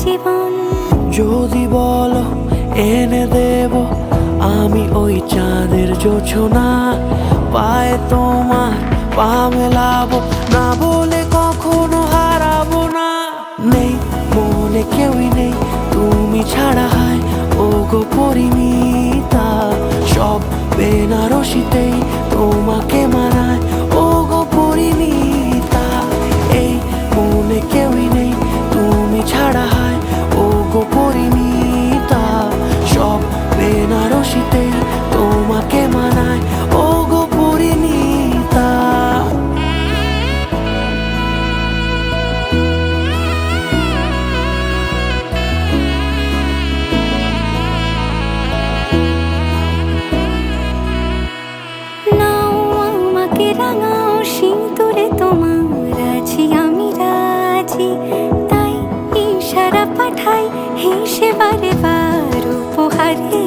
জীবন। যদি বলো এনে দেব আমি ওই চাঁদের জোছনা, পায়ে তোমার পা মেলাবো, না বলে কখনো হারাবো না। নেই মনে কেউই নেই তুমি ছাড়া, হায় ও গো পরিমিতা, সব বেনারসিতেই তোমাকে মানায় ও গো পরিমিতা। এই মনে কেউই নেই তুমি ছাড়া, হায় ও গো পরিমিতা, সব বেনারসিতেই তোমাকে মানায় ও গো পরিমিতা। নাও আমাকে রাঙাও সিঁদুরে তোমার আছি আমি রাজি, তাই ইশারা পাঠাই হেসে বারে বার উপহারে।